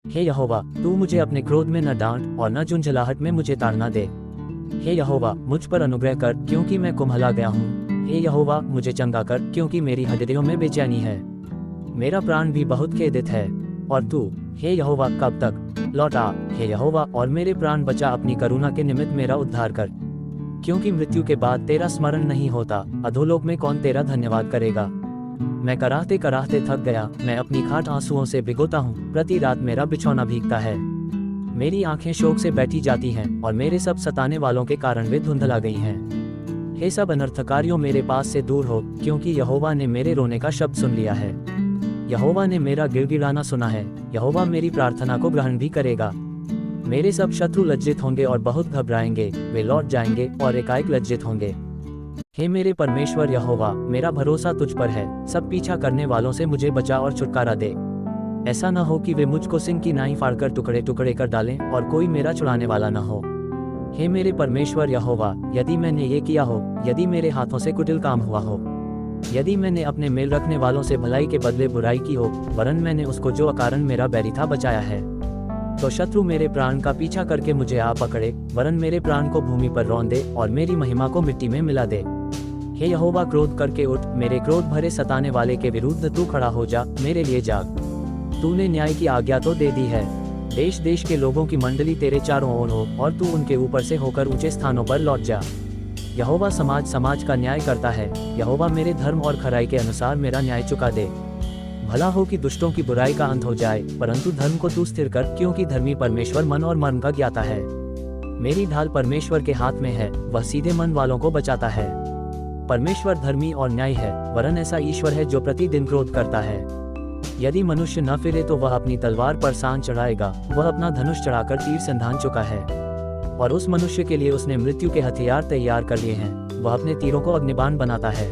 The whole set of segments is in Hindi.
हे यहोवा, तू मुझे अपने क्रोध में न डांट और न झुंझलाहट में मुझे ताड़ना दे। हे यहोवा, मुझ पर अनुग्रह कर, क्योंकि मैं कुम्हला गया हूँ। हे यहोवा, मुझे चंगा कर, क्योंकि मेरी हड्डियों में बेचैनी है। मेरा प्राण भी बहुत खेदित है। और तू, हे यहोवा, कब तक? लौट आ, हे यहोवा, और मेरे प्राण बचा। अपनी करुणा के निमित्त मेरा उद्धार कर, क्योंकि मृत्यु के बाद तेरा स्मरण नहीं होता। अधोलोक में कौन तेरा धन्यवाद करेगा? मैं कराहते कराहते थक गया, मैं अपनी खाट आंसुओं से भिगोता हूँ। प्रति रात मेरा बिछौना भीगता है, मेरी आंखें शोक से बैठी जाती हैं, और मेरे सब सताने वालों के कारण वे धुंधला गई हैं। हे सब अनर्थकारियों, मेरे पास से दूर हो, क्योंकि यहोवा ने मेरे रोने का शब्द सुन लिया है। यहोवा ने मेरा गिड़गिड़ाना सुना है। यहोवा मेरी प्रार्थना को ग्रहण भी करेगा। मेरे सब शत्रु लज्जित होंगे और बहुत घबराएंगे। वे लौट जाएंगे और एकाएक लज्जित होंगे। हे मेरे परमेश्वर यहोवा, मेरा भरोसा तुझ पर है। सब पीछा करने वालों से मुझे बचा और छुटकारा दे। ऐसा न हो कि वे मुझको सिंह की नाई फाड़कर टुकड़े टुकड़े कर डालें और कोई मेरा छुड़ाने वाला न हो। हे मेरे परमेश्वर यहोवा, यदि मैंने ये किया हो, यदि मेरे हाथों से कुटिल काम हुआ हो, यदि मैंने अपने मेल रखने वालों से भलाई के बदले बुराई की हो, वरन मैंने उसको जो अकारण मेरा बैरी था बचाया है, तो शत्रु मेरे प्राण का पीछा करके मुझे आ पकड़े, वरन मेरे प्राण को भूमि पर रौंद दे और मेरी महिमा को मिट्टी में मिला दे। हे यहोवा, क्रोध करके उठ, मेरे क्रोध भरे सताने वाले के विरुद्ध तू खड़ा हो जा, मेरे लिए जाग। तूने न्याय की आज्ञा तो दे दी है। देश देश के लोगों की मंडली तेरे चारों ओर हो, और तू उनके ऊपर से होकर ऊंचे स्थानों पर लौट जा। यहोवा समाज समाज का न्याय करता है। यहोवा मेरे धर्म और खराई के अनुसार मेरा न्याय चुका दे। भला हो कि दुष्टों की बुराई का अंत हो जाए, परंतु धर्म को तू स्थिर कर, क्योंकि धर्मी परमेश्वर मन और मर्म का ज्ञाता है। मेरी ढाल परमेश्वर के हाथ में है, वह सीधे मन वालों को बचाता है। परमेश्वर धर्मी और न्याय है, वरन ऐसा ईश्वर है जो प्रतिदिन क्रोध करता है। यदि मनुष्य न फिरे तो वह अपनी तलवार पर सान चढ़ाएगा। वह अपना धनुष चढ़ाकर तीर संधान चुका है, और उस मनुष्य के लिए उसने मृत्यु के हथियार तैयार कर लिए हैं। वह अपने तीरों को अग्निबाण बनाता है।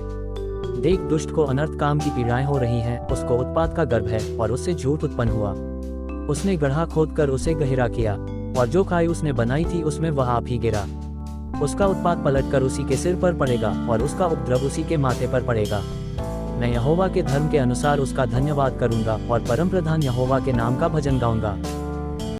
देख, दुष्ट को अनर्थ काम की पीड़ाएं हो रही हैं। उसको उत्पात का गर्भ है, और उससे झूठ उत्पन्न हुआ। उसने गड्ढा खोदकर उसे गहरा किया, और जो खाई उसने बनाई थी उसमें वह आप ही गिरा। उसका उत्पात पलटकर उसी के सिर पर पड़ेगा, और उसका उपद्रव उसी के माथे पर पड़ेगा। मैं यहोवा के धर्म के अनुसार उसका धन्यवाद करूंगा, और परमप्रधान यहोवा के नाम का भजन गाऊंगा।